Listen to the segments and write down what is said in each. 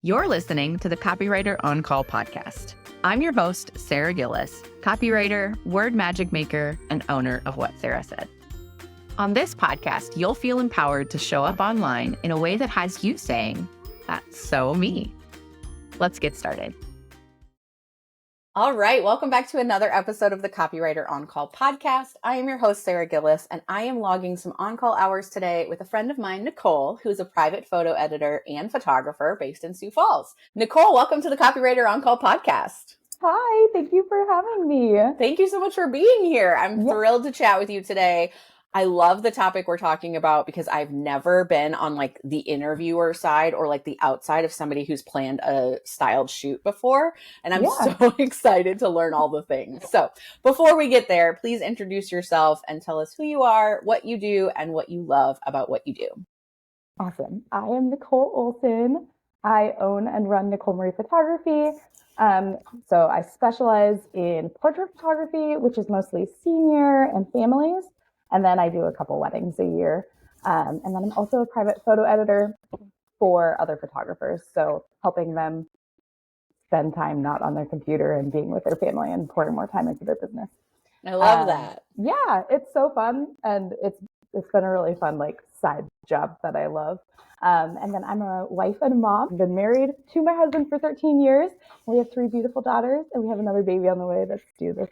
You're listening to the Copywriter On Call podcast. I'm your host, Sara Gillis, copywriter, word magic maker, and owner of What Sara Said. On this podcast, you'll feel empowered to show up online in a way that has you saying, "That's so me." Let's get started. All right, welcome back to another episode of the Copywriter On Call podcast. I am your host, Sara Gillis, and I am logging some on-call hours today with a friend of mine, Nicole, who's a private photo editor and photographer based in Sioux Falls. Nicole, welcome to the Copywriter On Call podcast. Hi, thank you for having me. Thank you so much for being here. I'm thrilled to chat with you today. I love the topic we're talking about because I've never been on like the interviewer side or like the outside of somebody who's planned a styled shoot before. And I'm so excited to learn all the things. So before we get there, please introduce yourself and tell us who you are, what you do, and what you love about what you do. Awesome. I am Nicole Olson. I own and run Nicole Marie Photography. So I specialize in portrait photography, which is mostly senior and families. And then I do a couple weddings a year. And then I'm also a private photo editor for other photographers. So helping them spend time not on their computer and being with their family and pouring more time into their business. I love that. Yeah, it's so fun. And it's been a really fun like side job that I love. And then I'm a wife and a mom. I've been married to my husband for 13 years. We have 3 beautiful daughters and we have another baby on the way that's due this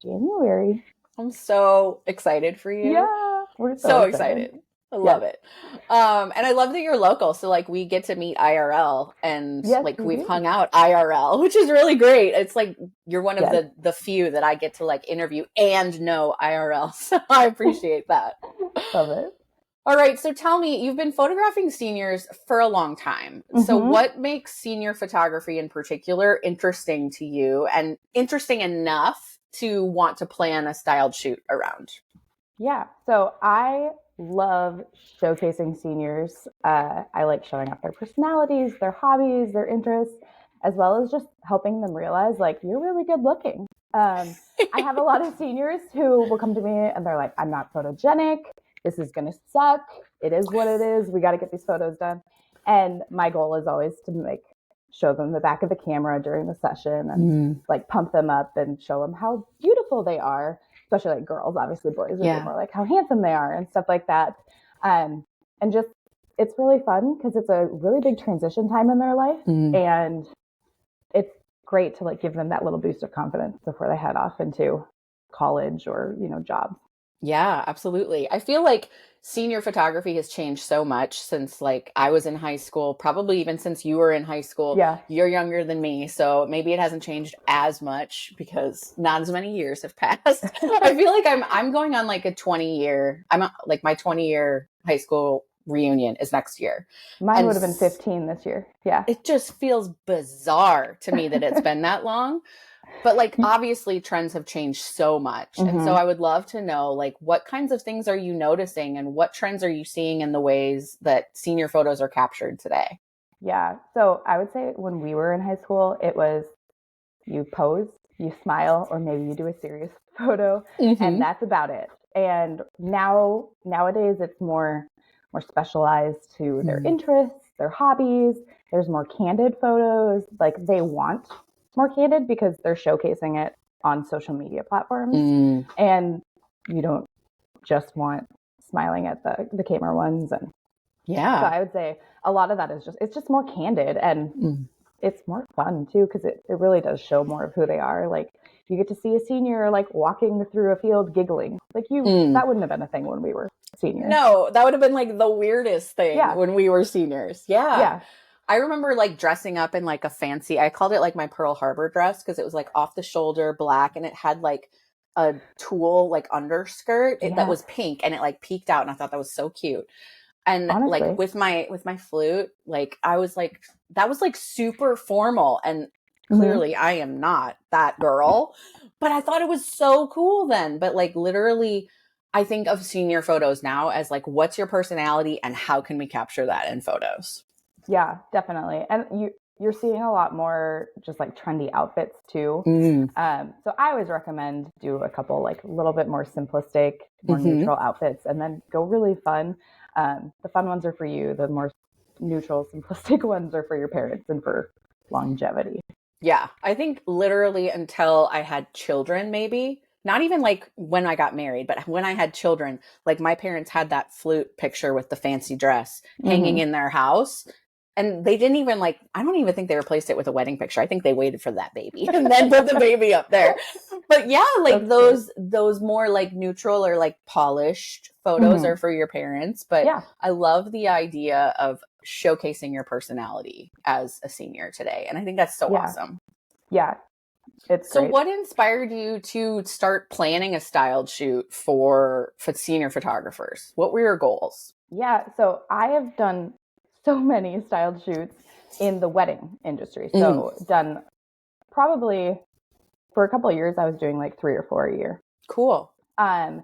January. I'm so excited for you. Yeah, we're so excited. I love it. And I love that you're local. So like we get to meet IRL and like we've hung out IRL, which is really great. It's like you're one of the few that I get to like interview and know IRL. So I appreciate that. Love it. All right. So tell me, you've been photographing seniors for a long time. So what makes senior photography in particular interesting to you and interesting enough to want to plan a styled shoot around? Yeah. So I love showcasing seniors. I like showing off their personalities, their hobbies, their interests, as well as just helping them realize like, you're really good looking. I have a lot of seniors who will come to me and they're like, I'm not photogenic. This is going to suck. It is what it is. We got to get these photos done. And my goal is always to show them the back of the camera during the session and like pump them up and show them how beautiful they are, especially like girls. Obviously boys are more like how handsome they are and stuff like that. And just, it's really fun because it's a really big transition time in their life. And it's great to like give them that little boost of confidence before they head off into college or, jobs. Yeah, absolutely. I feel like senior photography has changed so much since like I was in high school, probably even since you were in high school. Yeah. You're younger than me, so maybe it hasn't changed as much because not as many years have passed. I feel like I'm going on like a 20-year, like my 20-year high school reunion is next year. Mine would have been 15 this year. Yeah. It just feels bizarre to me that it's been that long. But like, obviously trends have changed so much. And so I would love to know, like, what kinds of things are you noticing and what trends are you seeing in the ways that senior photos are captured today? Yeah. So I would say when we were in high school, it was you pose, you smile, or maybe you do a serious photo and that's about it. And nowadays it's more specialized to their interests, their hobbies. There's more candid photos. Like they want more candid because they're showcasing it on social media platforms and you don't just want smiling at the camera ones. And so I would say a lot of that is it's just more candid and it's more fun too because it really does show more of who they are. Like you get to see a senior like walking through a field giggling like that wouldn't have been a thing when we were seniors. No, that would have been like the weirdest thing when we were seniors. Yeah. I remember like dressing up in like a fancy, I called it like my Pearl Harbor dress because it was like off the shoulder black and it had like a tulle like underskirt that was pink and it like peeked out and I thought that was so cute. And honestly, like with my flute, like I was like, that was like super formal and clearly I am not that girl, but I thought it was so cool then. But like literally I think of senior photos now as like, what's your personality and how can we capture that in photos? Yeah, definitely. And you're seeing a lot more just like trendy outfits too. So I always recommend do a couple like a little bit more simplistic, more neutral outfits and then go really fun. The fun ones are for you. The more neutral, simplistic ones are for your parents and for longevity. Yeah. I think literally until I had children, maybe not even like when I got married, but when I had children, like my parents had that flute picture with the fancy dress hanging in their house. And they didn't even like, I don't even think they replaced it with a wedding picture. I think they waited for that baby and then put the baby up there. But yeah, like those more like neutral or like polished photos are for your parents. But yeah. I love the idea of showcasing your personality as a senior today. And I think that's so awesome. Yeah. It's so great. What inspired you to start planning a styled shoot for senior photographers? What were your goals? Yeah. So I have done so many styled shoots in the wedding industry. So done probably for a couple of years, I was doing like 3 or 4 a year. Cool. And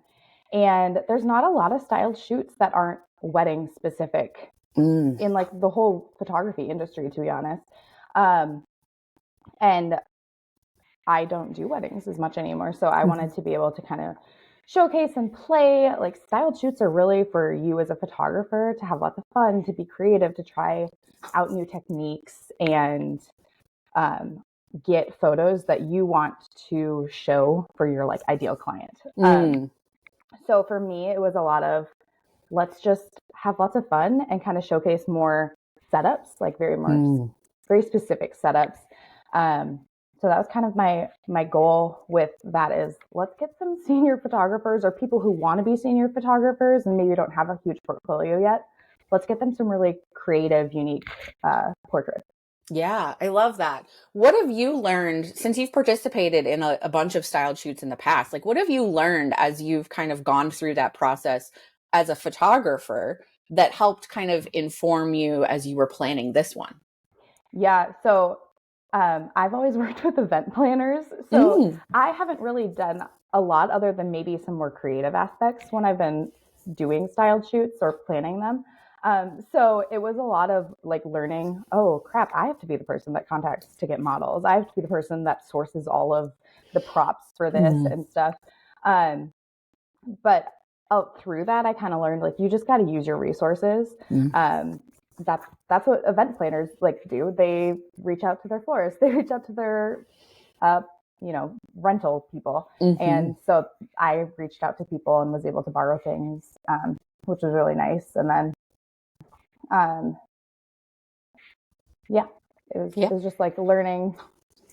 there's not a lot of styled shoots that aren't wedding specific in like the whole photography industry, to be honest. And I don't do weddings as much anymore. So I wanted to be able to kind of showcase and play. Like styled shoots are really for you as a photographer to have lots of fun, to be creative, to try out new techniques and get photos that you want to show for your like ideal client. So for me, it was a lot of let's just have lots of fun and kind of showcase more setups, like very specific setups. So that was kind of my goal with that is let's get some senior photographers or people who want to be senior photographers and maybe don't have a huge portfolio yet. Let's get them some really creative, unique portraits. Yeah, I love that. What have you learned since you've participated in a bunch of styled shoots in the past? Like, what have you learned as you've kind of gone through that process as a photographer that helped kind of inform you as you were planning this one? Yeah, so I've always worked with event planners. So I haven't really done a lot other than maybe some more creative aspects when I've been doing styled shoots or planning them. So it was a lot of like learning, oh crap, I have to be the person that contacts to get models. I have to be the person that sources all of the props for this and stuff. But through that, I kind of learned like, you just got to use your resources. That's what event planners like to do. They reach out to their florists, they reach out to their, rental people. And so I reached out to people and was able to borrow things, which was really nice. And then, it was just like learning,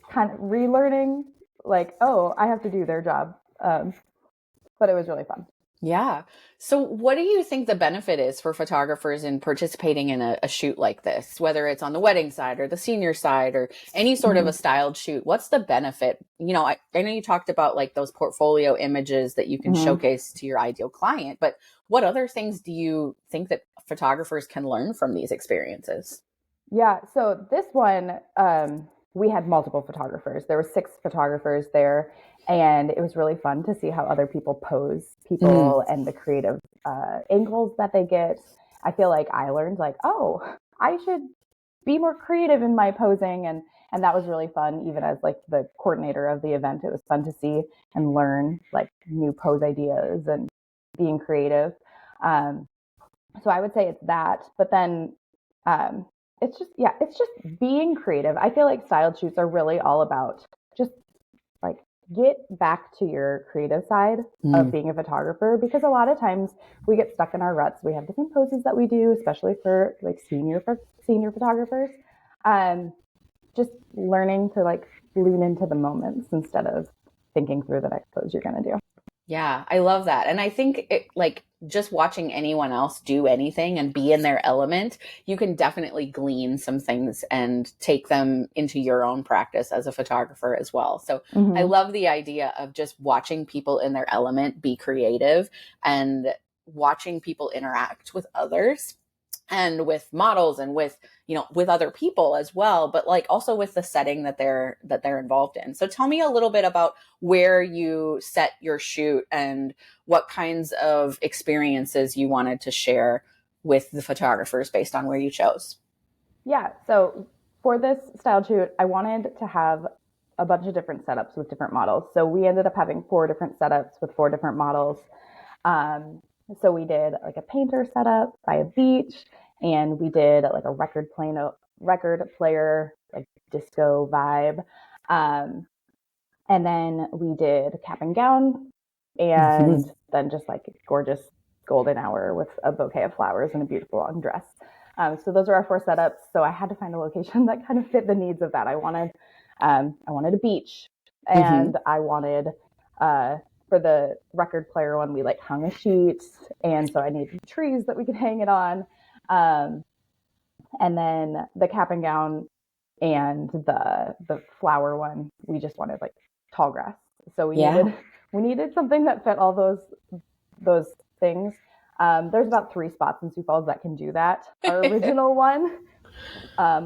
kind of relearning, like, oh, I have to do their job. But it was really fun. Yeah. So what do you think the benefit is for photographers in participating in a shoot like this, whether it's on the wedding side or the senior side or any sort of a styled shoot? What's the benefit? You know, I know you talked about like those portfolio images that you can showcase to your ideal client, but what other things do you think that photographers can learn from these experiences? Yeah. So this one, we had multiple photographers. There were 6 photographers there. And it was really fun to see how other people pose people and the creative angles that they get. I feel like I learned like, oh, I should be more creative in my posing. And that was really fun. Even as like the coordinator of the event, it was fun to see and learn like new pose ideas and being creative. So I would say it's that. But then it's just being creative. I feel like styled shoots are really all about just like get back to your creative side of being a photographer, because a lot of times we get stuck in our ruts. We have the same poses that we do, especially for like senior photographers. Just learning to like lean into the moments instead of thinking through the next pose you're going to do. Yeah, I love that. And I think it like just watching anyone else do anything and be in their element, you can definitely glean some things and take them into your own practice as a photographer as well. So I love the idea of just watching people in their element, be creative, and watching people interact with others and with models and with, you know, with other people as well, but like also with the setting that they're involved in. So tell me a little bit about where you set your shoot and what kinds of experiences you wanted to share with the photographers based on where you chose. Yeah. So for this style shoot, I wanted to have a bunch of different setups with different models. So we ended up having 4 different setups with 4 different models. So we did like a painter setup by a beach, and we did like a record player, like disco vibe. And then we did cap and gown, and then just like a gorgeous golden hour with a bouquet of flowers and a beautiful long dress. So those are our 4 setups. So I had to find a location that kind of fit the needs of that. I wanted a beach, and I wanted, for the record player one, we like hung a sheet, and so I needed trees that we could hang it on. And then the cap and gown and the flower one, we just wanted like tall grass. So we needed something that fit all those things. There's about 3 spots in Sioux Falls that can do that. Our original one,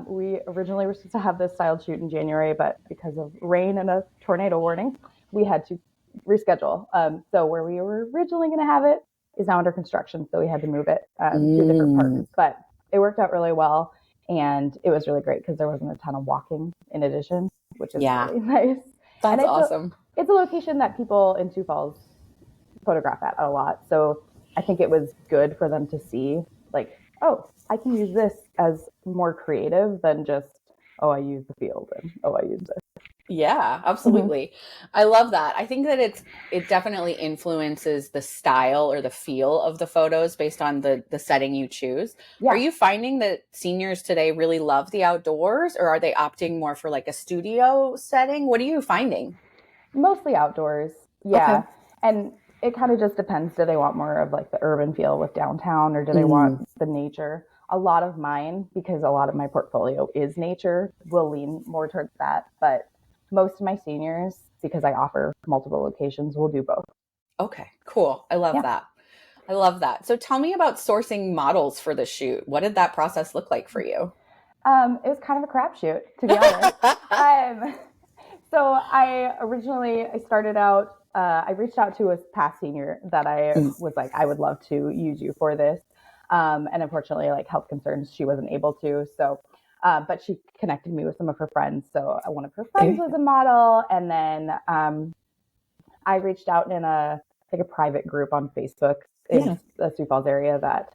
we originally were supposed to have this styled shoot in January, but because of rain and a tornado warning, we had to reschedule. So where we were originally going to have it is now under construction, so we had to move it to a different park. But it worked out really well, and it was really great because there wasn't a ton of walking in addition, which is really nice. That's awesome. It's a location that people in Sioux Falls photograph at a lot, so I think it was good for them to see, like, oh, I can use this as more creative than just, oh, I use the field, and oh, I use this. Yeah, absolutely. I love that. I think that it definitely influences the style or the feel of the photos based on the setting you choose. Yeah. Are you finding that seniors today really love the outdoors, or are they opting more for like a studio setting? What are you finding? Mostly outdoors. Yeah. Okay. And it kind of just depends. Do they want more of like the urban feel with downtown, or do they want the nature? A lot of mine, because a lot of my portfolio is nature, will lean more towards that. But most of my seniors, because I offer multiple locations, will do both. Okay, cool. I love that. I love that. So tell me about sourcing models for the shoot. What did that process look like for you? It was kind of a crapshoot, to be honest. So I started out, I reached out to a past senior that I was like, I would love to use you for this. And unfortunately, like health concerns, she wasn't able to. So, but she connected me with some of her friends. So one of her friends was a model. And then I reached out in a private group on Facebook in the Sioux Falls area that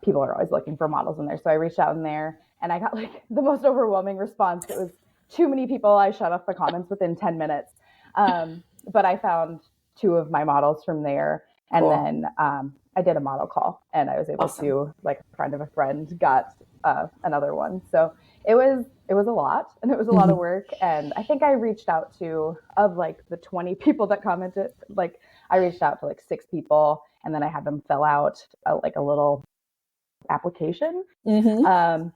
people are always looking for models in there. So I reached out in there, and I got like the most overwhelming response. It was too many people. I shut off the comments within 10 minutes. But I found 2 of my models from there. And then I did a model call, and I was able to, like a friend of a friend got another one. So it was a lot, and it was a lot of work. And I think I reached out to, of like the 20 people that commented, like I reached out to like 6 people, and then I had them fill out like a little application. And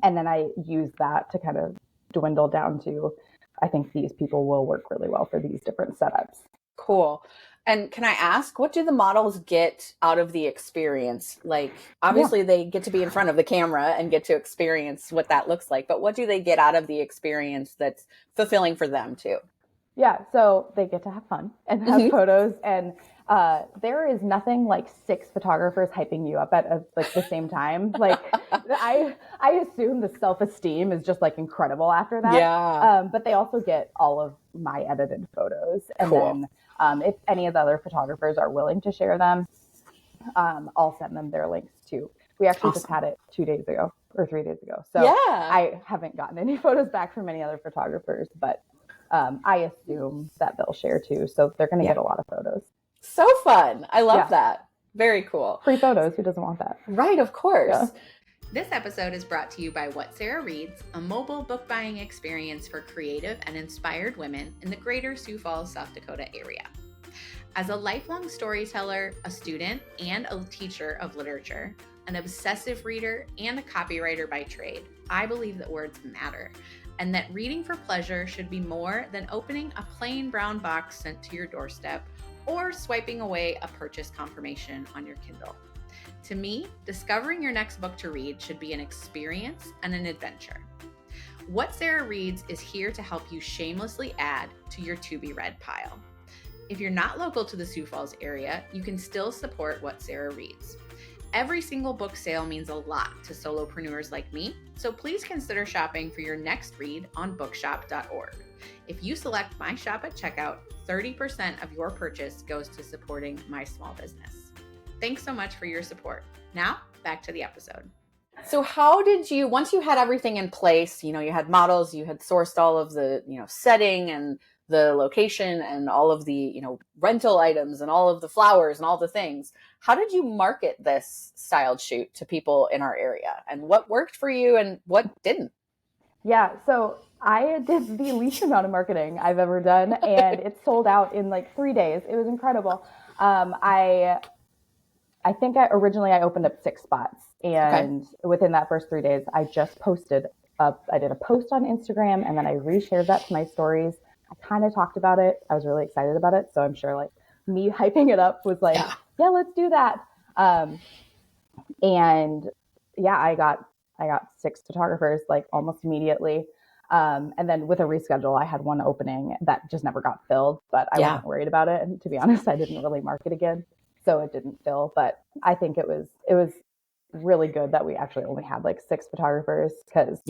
then I used that to kind of dwindle down to, I think these people will work really well for these different setups. Cool. And can I ask, what do the models get out of the experience? Like, obviously they get to be in front of the camera and get to experience what that looks like, but what do they get out of the experience that's fulfilling for them too? Yeah, so they get to have fun and have photos, and there is nothing like 6 photographers hyping you up at like the same time. Like I assume the self-esteem is just like incredible after that. Yeah. But they also get all of my edited photos, and then if any of the other photographers are willing to share them, I'll send them their links too. We actually just had it 2 days ago or 3 days ago, so I haven't gotten any photos back from any other photographers, but I assume that they'll share too. So they're going to get a lot of photos. So fun. I love that. Very cool. Free photos. Who doesn't want that? Right. Of course. Yeah. This episode is brought to you by What Sara Reads, a mobile book buying experience for creative and inspired women in the greater Sioux Falls, South Dakota area. As a lifelong storyteller, a student, and a teacher of literature, an obsessive reader, and a copywriter by trade, I believe that words matter, and that reading for pleasure should be more than opening a plain brown box sent to your doorstep or swiping away a purchase confirmation on your Kindle. To me, discovering your next book to read should be an experience and an adventure. What Sara Reads is here to help you shamelessly add to your to-be-read pile. If you're not local to the Sioux Falls area, you can still support What Sara Reads. Every single book sale means a lot to solopreneurs like me, so please consider shopping for your next read on bookshop.org. If you select my shop at checkout, 30% of your purchase goes to supporting my small business. Thanks so much for your support. Now, back to the episode. So how did you, once you had everything in place, you had models, you had sourced all of the, setting and the location and all of the, rental items and all of the flowers and all the things, how did you market this styled shoot to people in our area? And what worked for you and what didn't? Yeah, so I did the least amount of marketing I've ever done, and it sold out in like 3 days. It was incredible. I think originally I opened up 6 spots, and within that first 3 days, I just posted up. I did a post on Instagram, and then I reshared that to my stories. I kind of talked about it. I was really excited about it, so I'm sure like me hyping it up was like, yeah, let's do that. And yeah, I got 6 photographers like almost immediately. And then with a reschedule, I had one opening that just never got filled, but I wasn't worried about it. And to be honest, I didn't really market again, so it didn't fill. But I think it was really good that we actually only had like 6 photographers, because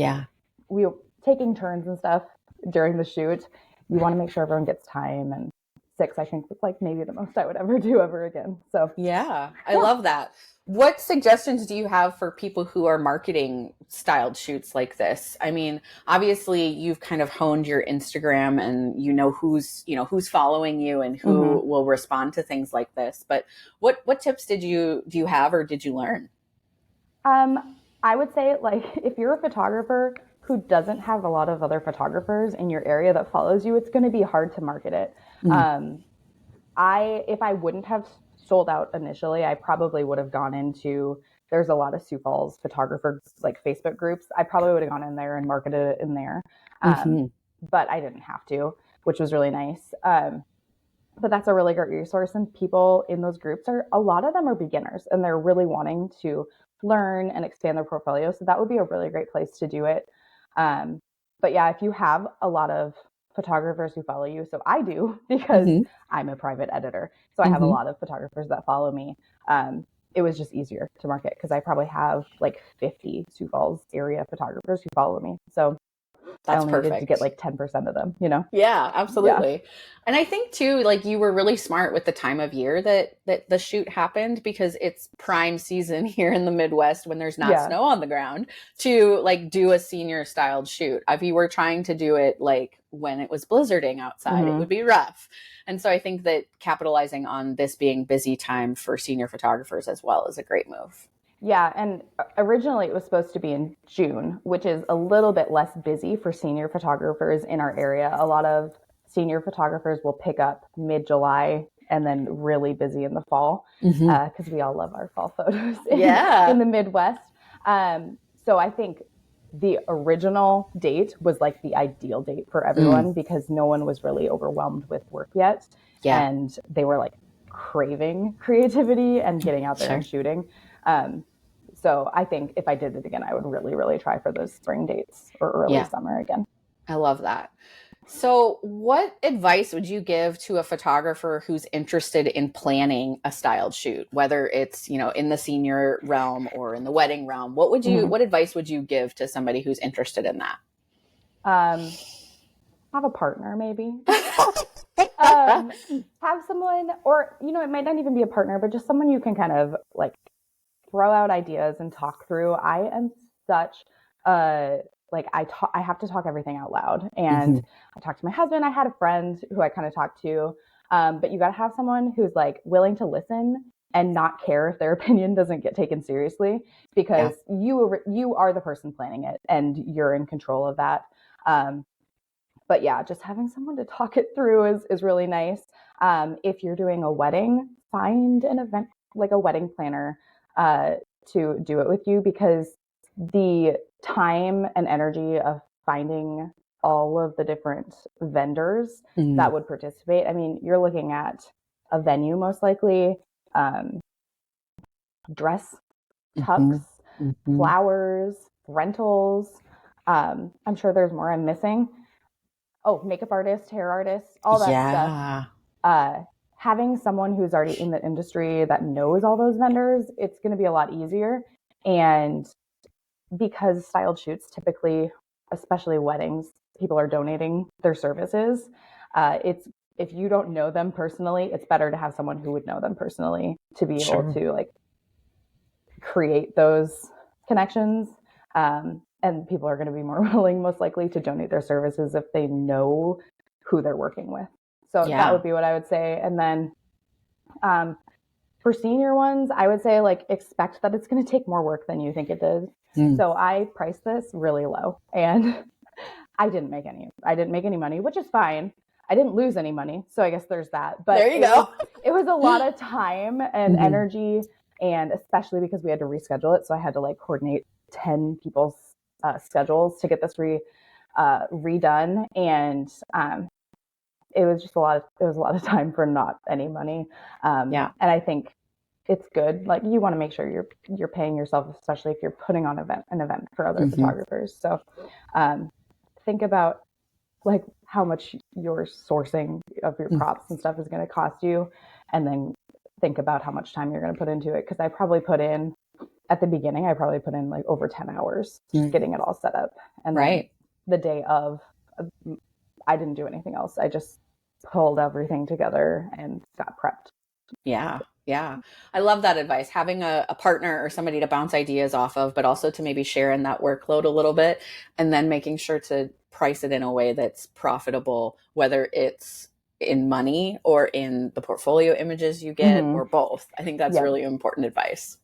we were taking turns and stuff during the shoot. You want to make sure everyone gets time, and 6, I think, was like maybe the most I would ever do ever again. So I love that. What suggestions do you have for people who are marketing styled shoots like this? I mean, obviously you've kind of honed your Instagram and who's following you and who will respond to things like this. But what tips do you have or did you learn? I would say, like, if you're a photographer who doesn't have a lot of other photographers in your area that follows you, it's going to be hard to market it. If I wouldn't have sold out initially, I probably would have gone into, there's a lot of Sioux Falls photographer like Facebook groups. I probably would have gone in there and marketed it in there. But I didn't have to, which was really nice. But that's a really great resource. And people in those groups a lot of them are beginners, and they're really wanting to learn and expand their portfolio. So that would be a really great place to do it. But yeah, if you have a lot of photographers who follow you, so I do, because I'm a private editor, so I have a lot of photographers that follow me. It was just easier to market because I probably have like 50 Sioux Falls area photographers who follow me. So that's I only perfect. needed to get like 10% of them, Yeah, absolutely. Yeah. And I think too, like, you were really smart with the time of year that the shoot happened, because it's prime season here in the Midwest when there's not snow on the ground to like do a senior styled shoot. If you were trying to do it like when it was blizzarding outside, it would be rough. And so I think that capitalizing on this being busy time for senior photographers as well is a great move. Yeah, and originally it was supposed to be in June, which is a little bit less busy for senior photographers in our area. A lot of senior photographers will pick up mid-July and then really busy in the fall, because we all love our fall photos in the Midwest. So I think the original date was like the ideal date for everyone, because no one was really overwhelmed with work yet. And they were like craving creativity and getting out there and shooting. So I think if I did it again, I would really, really try for those spring dates or early summer again. I love that. So what advice would you give to a photographer who's interested in planning a styled shoot, whether it's, in the senior realm or in the wedding realm? What advice would you give to somebody who's interested in that? Have a partner, maybe. Have someone, or, it might not even be a partner, but just someone you can kind of like throw out ideas and talk through. I am such I have to talk everything out loud, and I talked to my husband. I had a friend who I kind of talked to, but you got to have someone who's like willing to listen and not care if their opinion doesn't get taken seriously, because you are the person planning it and you're in control of that. But yeah, just having someone to talk it through is really nice. If you're doing a wedding, find an event like a wedding planner to do it with you, because the time and energy of finding all of the different vendors that would participate. I mean, you're looking at a venue, most likely, dress tucks, flowers, rentals. I'm sure there's more I'm missing. Oh, makeup artists, hair artists, all that stuff. Having someone who's already in the industry that knows all those vendors, it's going to be a lot easier. And because styled shoots typically, especially weddings, people are donating their services. If you don't know them personally, it's better to have someone who would know them personally to be able to like create those connections. And people are going to be more willing, most likely, to donate their services if they know who they're working with. So that would be what I would say. And then for senior ones, I would say like expect that it's going to take more work than you think it does. So I priced this really low, and I didn't make any money, which is fine. I didn't lose any money, so I guess there's that. But there you go. It was a lot of time and energy, and especially because we had to reschedule it, so I had to like coordinate 10 people's schedules to get this redone, and it was just a lot of time for not any money. And I think it's good. Like, you want to make sure you're paying yourself, especially if you're putting on an event for other photographers. So think about like how much your sourcing of your props and stuff is going to cost you, and then think about how much time you're going to put into it. Because at the beginning, I probably put in like over 10 hours getting it all set up. And then the day of, I didn't do anything else. I just pulled everything together and got prepped. Yeah. Yeah. I love that advice, having a partner or somebody to bounce ideas off of, but also to maybe share in that workload a little bit, and then making sure to price it in a way that's profitable, whether it's in money or in the portfolio images you get or both. I think that's really important advice.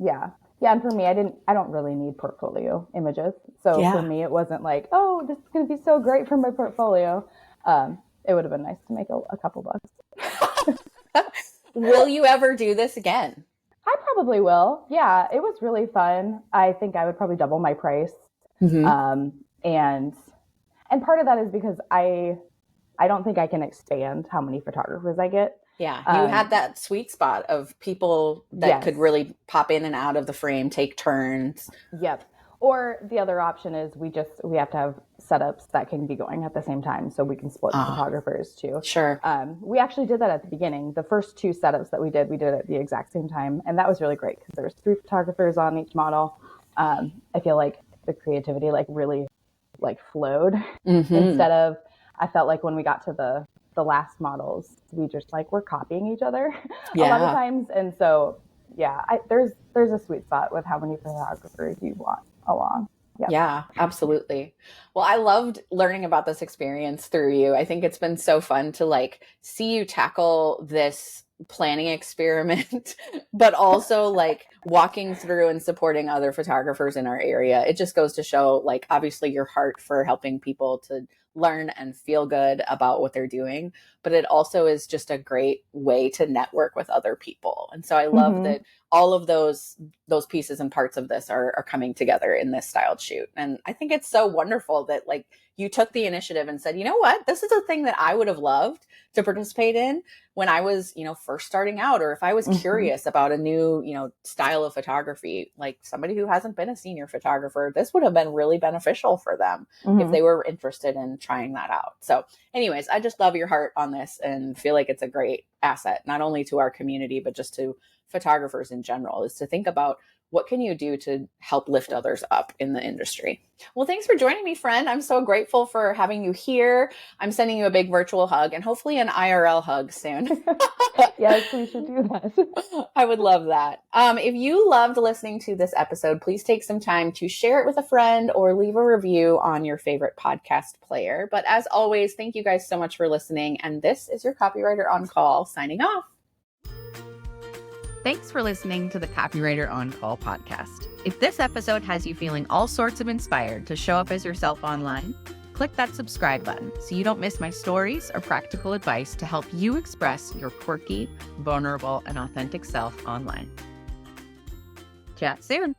Yeah. Yeah. And for me, I don't really need portfolio images. So for me, it wasn't like, oh, this is going to be so great for my portfolio. It would have been nice to make a couple bucks. Will you ever do this again? I probably will. Yeah, it was really fun. I think I would probably double my price. And part of that is because I don't think I can expand how many photographers I get. Yeah, you had that sweet spot of people that could really pop in and out of the frame, take turns. Yep. Or the other option is we have to have setups that can be going at the same time, so we can split the photographers too. Sure. We actually did that at the beginning. The first 2 setups that we did at the exact same time, and that was really great because there was 3 photographers on each model. I feel like the creativity really flowed instead of, I felt like when we got to the last models, we just were copying each other a lot of times, and so there's a sweet spot with how many photographers you want along. Yep. Yeah, absolutely. Well, I loved learning about this experience through you. I think it's been so fun to see you tackle this planning experiment, but also walking through and supporting other photographers in our area. It just goes to show obviously your heart for helping people to learn and feel good about what they're doing, but it also is just a great way to network with other people. And so I love that all of those pieces and parts of this are coming together in this styled shoot. And I think it's so wonderful that you took the initiative and said, you know what, this is a thing that I would have loved to participate in when I was, first starting out, or if I was curious about a new, style of photography, like somebody who hasn't been a senior photographer, this would have been really beneficial for them if they were interested in trying that out. So anyways, I just love your heart on this and feel like it's a great asset, not only to our community, but just to photographers in general, is to think about what can you do to help lift others up in the industry. Well, thanks for joining me, friend. I'm so grateful for having you here. I'm sending you a big virtual hug and hopefully an IRL hug soon. Yes, we should do that. I would love that. If you loved listening to this episode, please take some time to share it with a friend or leave a review on your favorite podcast player. But as always, thank you guys so much for listening. And this is your Copywriter on Call signing off. Thanks for listening to the Copywriter on Call podcast. If this episode has you feeling all sorts of inspired to show up as yourself online, click that subscribe button so you don't miss my stories or practical advice to help you express your quirky, vulnerable, and authentic self online. Chat soon.